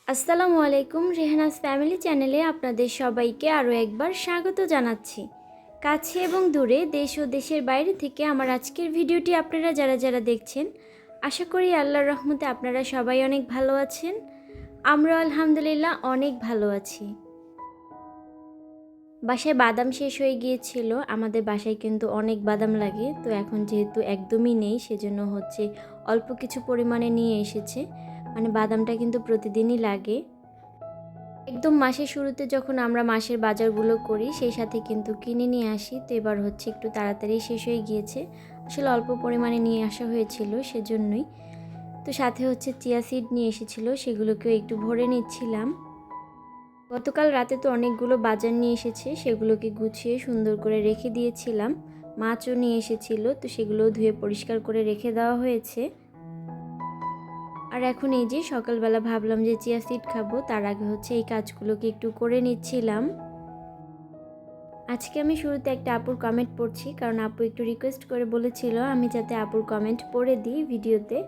আসসালামু আলাইকুম। রেহানাস ফ্যামিলি চ্যানেলে আপনাদের সবাইকে আরও একবার স্বাগত জানাচ্ছি। কাছে এবং দূরে, দেশ ও দেশের বাইরে থেকে আমার আজকের ভিডিওটি আপনারা যারা দেখছেন, আশা করি আল্লাহর রহমতে আপনারা সবাই অনেক ভালো আছেন। আমরা আলহামদুলিল্লাহ অনেক ভালো আছি। বাসায় বাদাম শেষ হয়ে গিয়েছিল। আমাদের বাসায় কিন্তু অনেক বাদাম লাগে, তো এখন যেহেতু একদমই নেই সেজন্য অল্প কিছু পরিমাণে নিয়ে এসেছে। মানে বাদামটা কিন্তু প্রতিদিনই লাগে। একদম মাসের শুরুতে যখন আমরা মাসের বাজারগুলো করি সেই সাথে কিন্তু কিনে নিয়ে আসি, তো এবার একটু তাড়াতাড়ি শেষ হয়ে গিয়েছে। আসলে অল্প পরিমাণে নিয়ে আসা হয়েছিল সেজন্যই। তো সাথে চিয়া সিড নিয়ে এসেছিলো, সেগুলোকেও একটু ভরে নিচ্ছিলাম। গতকাল রাতে তো অনেকগুলো বাজার নিয়ে এসেছে, সেগুলোকে গুছিয়ে সুন্দর করে রেখে দিয়েছিলাম। মাছও নিয়ে এসেছিলো, তো সেগুলোও ধুয়ে পরিষ্কার করে রেখে দেওয়া হয়েছে। আর এখন এই যে সকালবেলা ভাবলাম যে চিয়া সিড খাবো, তার আগে এই কাজগুলোকে একটু করে নিচ্ছিলাম। আজকে আমি শুরুতে একটা আপুর কমেন্ট পড়ছি, কারণ আপু একটু রিকোয়েস্ট করে বলেছিল আমি যাতে আপুর কমেন্ট পড়ে দিই ভিডিওতে।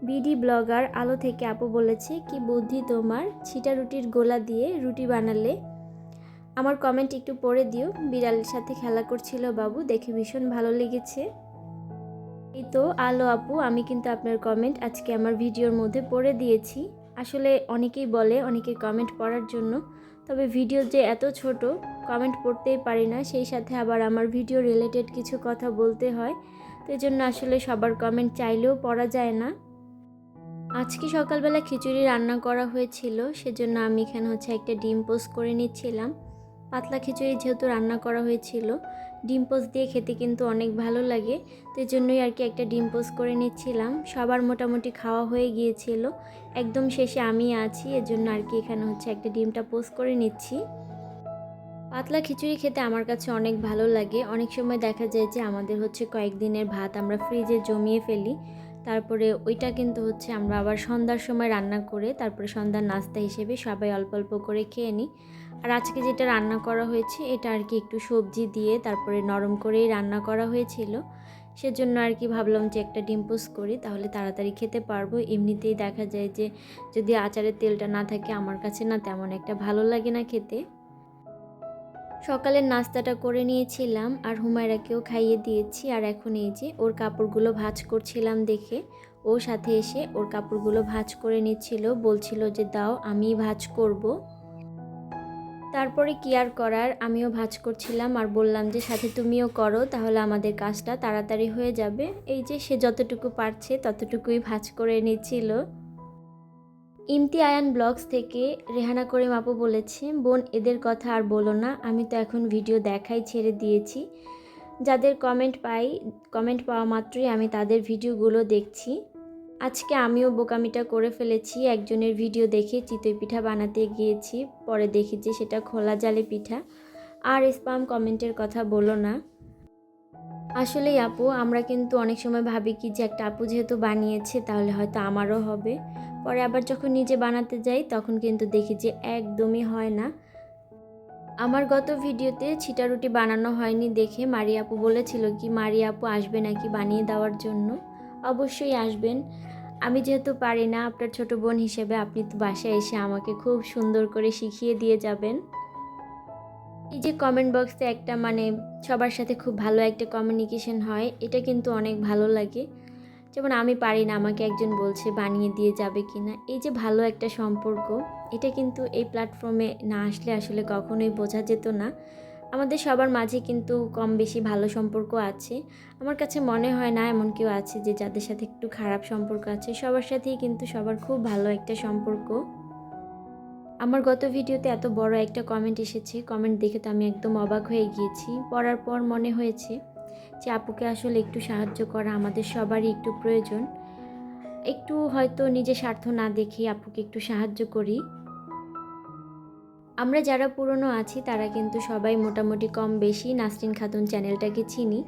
বিডি ব্লগার আলো থেকে আপু বলেছে, কি বুদ্ধি তোমার, ছিটা রুটির গোলা দিয়ে রুটি বানালে। আমার কমেন্ট একটু পড়ে দিও। বিড়ালের সাথে খেলা করছিল বাবু, দেখে ভীষণ ভালো লেগেছে। এই তো আলো আপু, আমি কিন্তু আপনার কমেন্ট আজকে আমার ভিডিওর মধ্যে পড়ে দিয়েছি। আসলে অনেকেই বলে অনেকের কমেন্ট পড়ার জন্য, তবে ভিডিও যে এত ছোট, কমেন্ট পড়তেই পারি না, সেই সাথে আবার আমার ভিডিও রিলেটেড কিছু কথা বলতে হয়, তো এই জন্য আসলে সবার কমেন্ট চাইলেও পড়া যায় না। আজকে সকালবেলা খিচুড়ি রান্না করা হয়েছিল, সেজন্য আমি এখানে একটা ডিম পোস্ট করে নিচ্ছিলাম। পাতলা খিচুড়ি যেহেতু রান্না করা হয়েছিল, ডিম পোস্ট দিয়ে খেতে কিন্তু অনেক ভালো লাগে, তো এই জন্যই একটা ডিম পোস্ট করে নিচ্ছিলাম। সবার মোটামুটি খাওয়া হয়ে গিয়েছিল, একদম শেষে আমি আছি, এজন্য এখানে একটা ডিমটা পোস্ট করে নিচ্ছি। পাতলা খিচুড়ি খেতে আমার কাছে অনেক ভালো লাগে। অনেক সময় দেখা যায় যে আমাদের কয়েকদিনের ভাত আমরা ফ্রিজে জমিয়ে ফেলি, তারপরে ওইটা কিন্তু আমরা আবার সন্ধ্যার সময় রান্না করে তারপরে সন্ধ্যার নাস্তা হিসেবে সবাই অল্প অল্প করে খেয়ে নিই। আর আজকে যেটা রান্না করা হয়েছে এটা একটু সবজি দিয়ে তারপরে নরম করেই রান্না করা হয়েছিল, সেজন্য ভাবলাম যে একটা ডিম পোস্ট করি, তাহলে তাড়াতাড়ি খেতে পারবো। এমনিতেই দেখা যায় যে যদি আচারের তেলটা না থাকে আমার কাছে না তেমন একটা ভালো লাগে না খেতে। সকালের নাস্তাটা করে নিয়েছিলাম আর হুমায়রাকেও খাইয়ে দিয়েছি। আর এখন এই যে ওর কাপড়গুলো ভাঁজ করছিলাম দেখে ও সাথে এসে ওর কাপড়গুলো ভাঁজ করে নিচ্ছিল, বলছিল যে দাও আমি ভাঁজ করব। তারপরে কি আর করার, আমিও ভাঁজ করছিলাম আর বললাম যে সাথে তুমিও করো, তাহলে আমাদের কাজটা তাড়াতাড়ি হয়ে যাবে। এই যে সে যতটুকু পারছে ততটুকুই ভাঁজ করে নিচ্ছিল। ইমতি আয়ান ব্লগস থেকে রেহানা করিম আপু বলেছে, বোন এদের কথা আর বলো না, আমি তো এখন ভিডিও দেখাই ছেড়ে দিয়েছি। যাদের কমেন্ট পাওয়া মাত্রই আমি তাদের ভিডিওগুলো দেখছি। আজকে আমিও বোকামিটা করে ফেলেছি, একজনের ভিডিও দেখে চিতই পিঠা বানাতে গিয়েছি, পরে দেখি যে সেটা খোলা জালি পিঠা। আর স্পাম কমেন্টের কথা বলো না। আসলেই আপু, আমরা কিন্তু অনেক সময় ভাবি কি যে একটা আপু যেহেতু বানিয়েছে তাহলে হয়তো আমারও হবে, পরে আবার যখন নিজে বানাতে যাই তখন কিন্তু দেখি যে একদমই হয় না। আমার গত ভিডিওতে ছিটা রুটি বানানো হয়নি দেখে মারিয়া আপু বলেছিল কি মারিয়া আপু আসবে নাকি বানিয়ে দেওয়ার জন্য। অবশ্যই আসবেন। আমি যেহেতু পারি না, আপনার ছোট বোন হিসেবে আপনি তো বাসায় এসে আমাকে খুব সুন্দর করে শিখিয়ে দিয়ে যাবেন। এই যে কমেন্ট বক্সে একটা সবার সাথে খুব ভালো একটা কমিউনিকেশন হয়, এটা কিন্তু অনেক ভালো লাগে। যেমন আমি পারি না, আমাকে একজন বলছে বানিয়ে দিয়ে যাবে কি না। এই যে ভালো একটা সম্পর্ক, এটা কিন্তু এই প্ল্যাটফর্মে না আসলে আসলে কখনোই বোঝা যেত না। আমাদের সবার মাঝে কিন্তু কম বেশি ভালো সম্পর্ক আছে। আমার কাছে মনে হয় না এমন কেউ আছে যে যাদের সাথে একটু খারাপ সম্পর্ক আছে। সবার সাথেই কিন্তু সবার খুব ভালো একটা সম্পর্ক। আমার গত ভিডিওতে এত বড় একটা কমেন্ট এসেছে, কমেন্ট দেখে তো আমি একদম অবাক হয়ে গিয়েছি। পড়ার পর মনে হয়েছে যে আপুকে আসলে একটু সাহায্য করা আমাদের সবারই একটু প্রয়োজন। একটু হয়তো নিজের স্বার্থ না দেখে আপুকে একটু সাহায্য করি। আমরা যারা পুরনো আছি তারা কিন্তু সবাই মোটামুটি কম বেশি নাসরিন খাতুন চ্যানেলটাকে চিনি।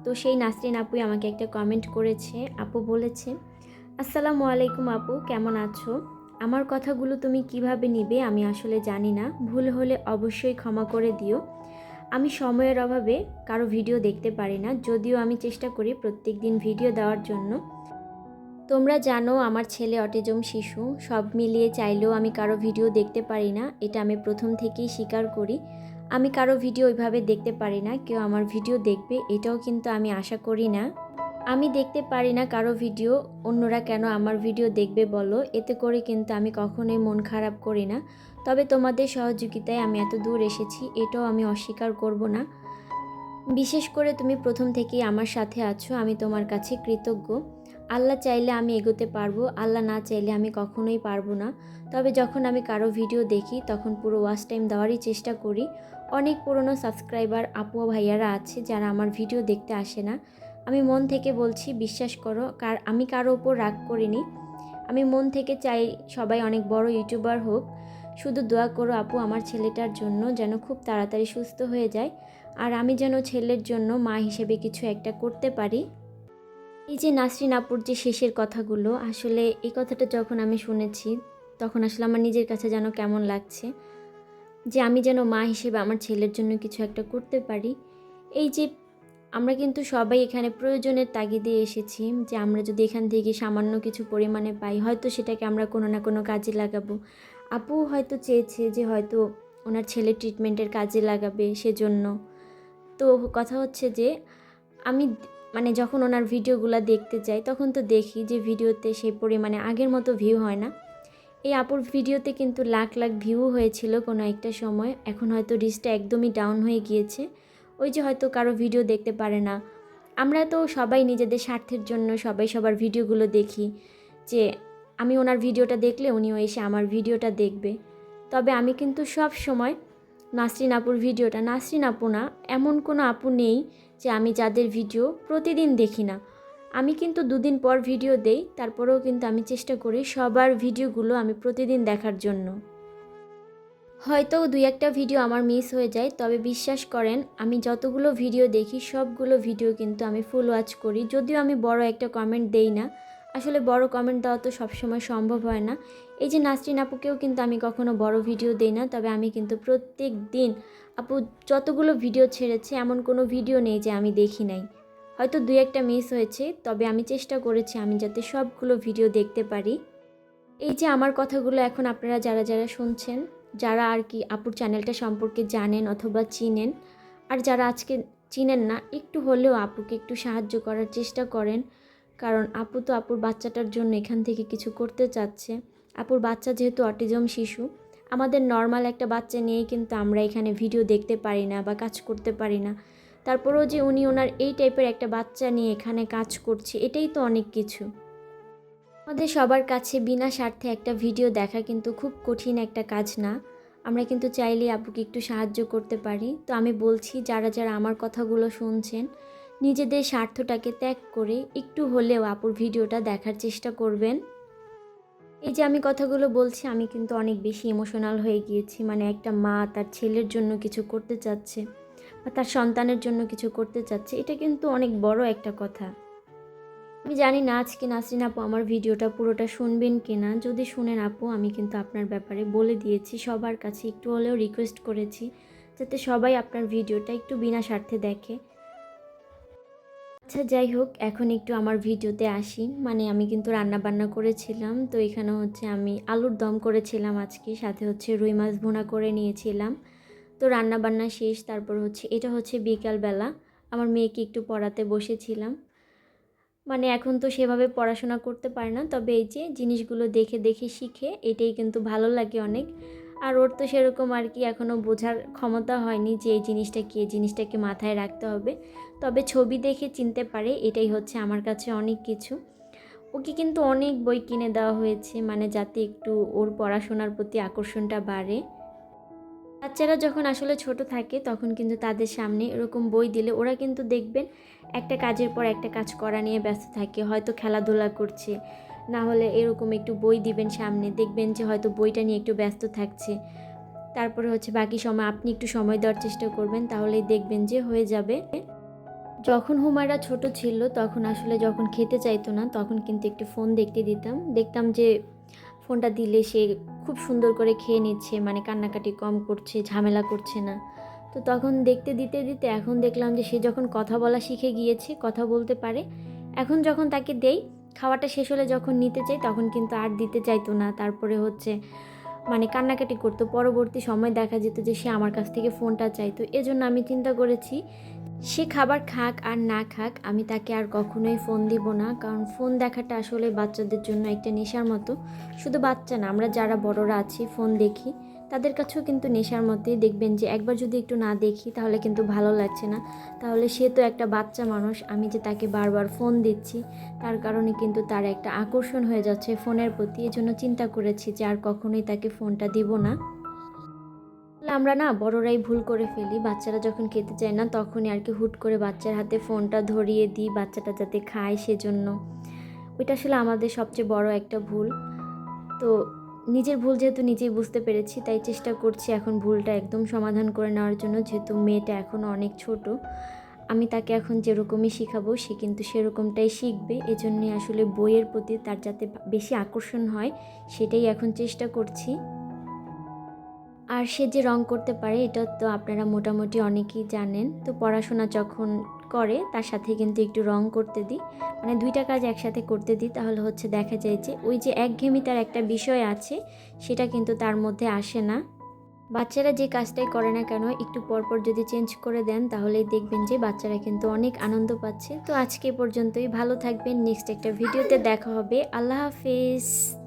তো সেই নাসরিন আপুই আমাকে একটা কমেন্ট করেছে। আপু বলেছে, আসসালামু আলাইকুম আপু, কেমন আছো? আমার কথাগুলো তুমি কিভাবে নিবে আমি আসলে জানি না, ভুল হলে অবশ্যই ক্ষমা করে দিও। আমি সময়ের অভাবে কারো ভিডিও দেখতে পারি না, যদিও আমি চেষ্টা করি প্রত্যেক দিন ভিডিও দেওয়ার জন্য। তোমরা জানো আমার ছেলে অটিজম শিশু, সব মিলিয়ে চাইলেও আমি কারো ভিডিও দেখতে পারি না, এটা আমি প্রথম থেকেই স্বীকার করি। আমি কারো ভিডিও ওইভাবে দেখতে পারি না, কেউ আমার ভিডিও দেখবে এটাও কিন্তু আমি আশা করি না। আমি দেখতে পারি না কারো ভিডিও, অন্যরা কেন আমার ভিডিও দেখবে বলো, এতে করে কিন্তু আমি কখনোই মন খারাপ করি না। তবে তোমাদের সহযোগিতায় আমি এত দূর এসেছি, এটাও আমি অস্বীকার করব না। বিশেষ করে তুমি প্রথম থেকেই আমার সাথে আছো, আমি তোমার কাছে কৃতজ্ঞ। আল্লাহ চাইলে আমি এগোতে পারবো, আল্লাহ না চাইলে আমি কখনোই পারবো না। তবে যখন আমি কারো ভিডিও দেখি তখন পুরো ওয়াচ টাইম দেওয়ারই চেষ্টা করি। অনেক পুরনো সাবস্ক্রাইবার আপু ভাইয়ারা আছে যারা আমার ভিডিও দেখতে আসে না। আমি মন থেকে বলছি, বিশ্বাস করো, আমি কারো ওপর রাগ করিনি। আমি মন থেকে চাই সবাই অনেক বড় ইউটিউবার হোক। শুধু দোয়া করো আপু আমার ছেলেটার জন্য, যেন খুব তাড়াতাড়ি সুস্থ হয়ে যায়, আর আমি যেন ছেলের জন্য মা হিসেবে কিছু একটা করতে পারি। এই যে নাসরিন আপুর যে শেষের কথাগুলো, আসলে এই কথাটা যখন আমি শুনেছি তখন আসলে আমার নিজের কাছে যেন কেমন লাগছে, যে আমি যেন মা হিসেবে আমার ছেলের জন্য কিছু একটা করতে পারি। এই যে আমরা কিন্তু সবাই এখানে প্রয়োজনের তাগিদে এসেছি, যে আমরা যদি এখান থেকে সামান্য কিছু পরিমাণে পাই হয়তো সেটাকে আমরা কোনো না কোনো কাজে লাগাবো। আপু হয়তো চেয়েছে যে হয়তো ওনার ছেলে ট্রিটমেন্টের কাজে লাগাবে সেজন্য। তো কথা হচ্ছে যে আমি যখন ওনার ভিডিওগুলো দেখতে যাই তখন তো দেখি যে ভিডিওতে সেই পরিমাণে আগের মতো ভিউ হয় না। এই আপুর ভিডিওতে কিন্তু লাখ লাখ ভিউ হয়েছিল কোনো একটা সময়, এখন হয়তো রিচটা একদমই ডাউন হয়ে গিয়েছে। ওই যে হয়তো কারো ভিডিও দেখতে পারে না। আমরা তো সবাই নিজেদের স্বার্থের জন্য সবাই সবার ভিডিওগুলো দেখি, যে আমি ওনার ভিডিওটা দেখলে উনিও এসে আমার ভিডিওটা দেখবে। তবে আমি কিন্তু সব সময় নাসরিন আপুর ভিডিওটা, নাসরিন আপু না, এমন কোনো আপু নেই যে আমি যাদের ভিডিও প্রতিদিন দেখি না। আমি কিন্তু দুদিন পর ভিডিও দেই, তারপরেও কিন্তু আমি চেষ্টা করি সবার ভিডিওগুলো আমি প্রতিদিন দেখার জন্য। হয়তো দুই একটা ভিডিও আমার মিস হয়ে যায়, তবে বিশ্বাস করেন আমি যতগুলো ভিডিও দেখি সবগুলো ভিডিও কিন্তু আমি ফুল ওয়াচ করি। যদিও আমি বড় একটা কমেন্ট দেই না, আসলে বড় কমেন্ট দেওয়া তো সবসময় সম্ভব হয় না। এই যে নাসরিন আপুকেও কিন্তু আমি কখনো বড় ভিডিও দেই না, তবে আমি কিন্তু প্রত্যেক দিন আপু যতগুলো ভিডিও ছেড়েছে এমন কোনো ভিডিও নেই যে আমি দেখি নাই। হয়তো দুই একটা মিস হয়েছে, তবে আমি চেষ্টা করেছি আমি যাতে সবগুলো ভিডিও দেখতে পারি। এই যে আমার কথাগুলো এখন আপনারা যারা যারা শুনছেন, যারা আর কি আপুর চ্যানেলটা সম্পর্কে জানেন অথবা চিনেন, আর যারা আজকে চিনেন না, একটু হলেও আপুকে একটু সাহায্য করার চেষ্টা করেন। কারণ আপু তো আপুর বাচ্চাটার জন্য এখান থেকে কিছু করতে চাচ্ছে। আপুর বাচ্চা যেহেতু অটিজম শিশু, আমাদের নর্মাল একটা বাচ্চা নিয়েই কিন্তু আমরা এখানে ভিডিও দেখতে পারি না বা কাজ করতে পারি না। তারপরেও যে উনি ওনার এই টাইপের একটা বাচ্চা নিয়ে এখানে কাজ করছে, এটাই তো অনেক কিছু। আমাদের সবার কাছে বিনা স্বার্থে একটা ভিডিও দেখা কিন্তু খুব কঠিন একটা কাজ না। আমরা কিন্তু চাইলেই আপুকে একটু সাহায্য করতে পারি। তো আমি বলছি, যারা যারা আমার কথাগুলো শুনছেন, নিজেদের স্বার্থটাকে ত্যাগ করে একটু হলেও আপুর ভিডিওটা দেখার চেষ্টা করবেন। এই যে আমি কথাগুলো বলছি, আমি কিন্তু অনেক বেশি ইমোশনাল হয়ে গিয়েছি। একটা মা তার ছেলের জন্য কিছু করতে চাচ্ছে বা তার সন্তানের জন্য কিছু করতে চাচ্ছে, এটা কিন্তু অনেক বড় একটা কথা। আমি জানি না আজকে নাসরিন আপু আমার ভিডিওটা পুরোটা শুনবেন কিনা। যদি শুনেন আপু, আমি কিন্তু আপনার ব্যাপারে বলে দিয়েছি, সবার কাছে একটু হলেও রিকোয়েস্ট করেছি যাতে সবাই আপনার ভিডিওটা একটু বিনা স্বার্থে দেখে। আচ্ছা যাই হোক, এখন একটু আমার ভিডিওতে আসি। আমি কিন্তু রান্না বান্না করেছিলাম, তো এখানে হচ্ছে আমি আলুর দম করেছিলাম আজকে, সাথে হচ্ছে রুই মাছ ভুনা করে নিয়েছিলাম। তো রান্না বান্না শেষ, তারপর হচ্ছে এটা হচ্ছে বিকালবেলা আমার মেয়েকে একটু পড়াতে বসেছিলাম। এখন তো সেভাবে পড়াশোনা করতে পারে না, তবে এই যে জিনিসগুলো দেখে দেখে শিখে, এটাই কিন্তু ভালো লাগে অনেক। আর ওর তো সেরকম আর কি এখনও বোঝার ক্ষমতা হয়নি যে এই জিনিসটা কি, এই জিনিসটাকে মাথায় রাখতে হবে। তবে ছবি দেখে চিনতে পারে, এটাই হচ্ছে আমার কাছে অনেক কিছু। ওকে কিন্তু অনেক বই কিনে দেওয়া হয়েছে, যাতে একটু ওর পড়াশোনার প্রতি আকর্ষণটা বাড়ে। বাচ্চারা যখন আসলে ছোট থাকে তখন কিন্তু তাদের সামনে এরকম বই দিলে ওরা কিন্তু দেখবেন একটা কাজের পর একটা কাজ করা নিয়ে ব্যস্ত থাকে, হয়তো খেলাধুলা করছে, না হলে এরকম একটু বই দিবেন সামনে, দেখবেন যে হয়তো বইটা নিয়ে একটু ব্যস্ত থাকছে। তারপরে হচ্ছে বাকি সময় আপনি একটু সময় দেওয়ার চেষ্টা করবেন, তাহলেই দেখবেন যে হয়ে যাবে। যখন হুমায়রা ছোট ছিল তখন আসলে যখন খেতে চাইতো না তখন কিন্তু একটু ফোন দেখতে দিতাম, দেখতাম যে ফোনটা দিলে সে খুব সুন্দর করে খেয়ে নিচ্ছে, কান্নাকাটি কম করছে, ঝামেলা করছে না। তো তখন দেখতে দিতে দিতে এখন দেখলাম যে সে যখন কথা বলা শিখে গিয়েছে, কথা বলতে পারে, এখন যখন তাকে দেই খাওয়াটা শেষ হলে যখন নিতে চাই তখন কিন্তু আর দিতে চাইতো না। তারপরে হচ্ছে মানে কান্নাকাটি করতো। পরবর্তী সময় দেখা যেত যে সে আমার কাছ থেকে ফোনটা চাইতো। এজন্য আমি চিন্তা করেছি সে খাবার খাক আর না খাক আমি তাকে আর কখনোই ফোন দিব না। কারণ ফোন দেখাটা আসলে বাচ্চাদের জন্য একটা নেশার মতো। শুধু বাচ্চা না, আমরা যারা বড়রা আছি ফোন দেখি তাদের কাছেও কিন্তু নেশার মতোই। দেখবেন যে একবার যদি একটু না দেখি তাহলে কিন্তু ভালো লাগছে না। তাহলে সে তো একটা বাচ্চা মানুষ, আমি যে তাকে বারবার ফোন দিচ্ছি তার কারণে কিন্তু তার একটা আকর্ষণ হয়ে যাচ্ছে ফোনের প্রতি। এজন্য চিন্তা করেছি যে আর কখনোই তাকে ফোনটা দিব না। আমরা না বড়রাই ভুল করে ফেলি, বাচ্চারা যখন খেতে চায় না তখনই আর কি হুট করে বাচ্চার হাতে ফোনটা ধরিয়ে দিই বাচ্চাটা যাতে খায় সেজন্য। ওইটা আসলে আমাদের সবচেয়ে বড় একটা ভুল। তো নিজের ভুল যেহেতু নিজেই বুঝতে পেরেছি তাই চেষ্টা করছি এখন ভুলটা একদম সমাধান করে নেওয়ার জন্য। যেহেতু মেয়েটা এখনও অনেক ছোট, আমি তাকে এখন যেরকমই শিখাবো সে কিন্তু সেরকমটাই শিখবে। এজন্যই আসলে বইয়ের প্রতি তার যাতে বেশি আকর্ষণ হয় সেটাই এখন চেষ্টা করছি। আর সে যে রং করতে পারে এটা তো আপনারা মোটামুটি অনেকেই জানেন। তো পড়াশোনা যখন করে তার সাথে কিন্তু একটু রং করতে দিই, মানে ২টা কাজ একসাথে করতে দিই। তাহলে হচ্ছে দেখা যায় যে ওই যে একঘেয়েমিতার একটা বিষয় আছে সেটা কিন্তু তার মধ্যে আসে না। বাচ্চারা যে কাজটাই করে না কেন একটু পরপর যদি চেঞ্জ করে দেন তাহলেই দেখবেন যে বাচ্চারা কিন্তু অনেক আনন্দ পাচ্ছে। তো আজকে এ পর্যন্তই, ভালো থাকবেন। নেক্সট একটা ভিডিওতে দেখা হবে। আল্লাহ হাফেজ।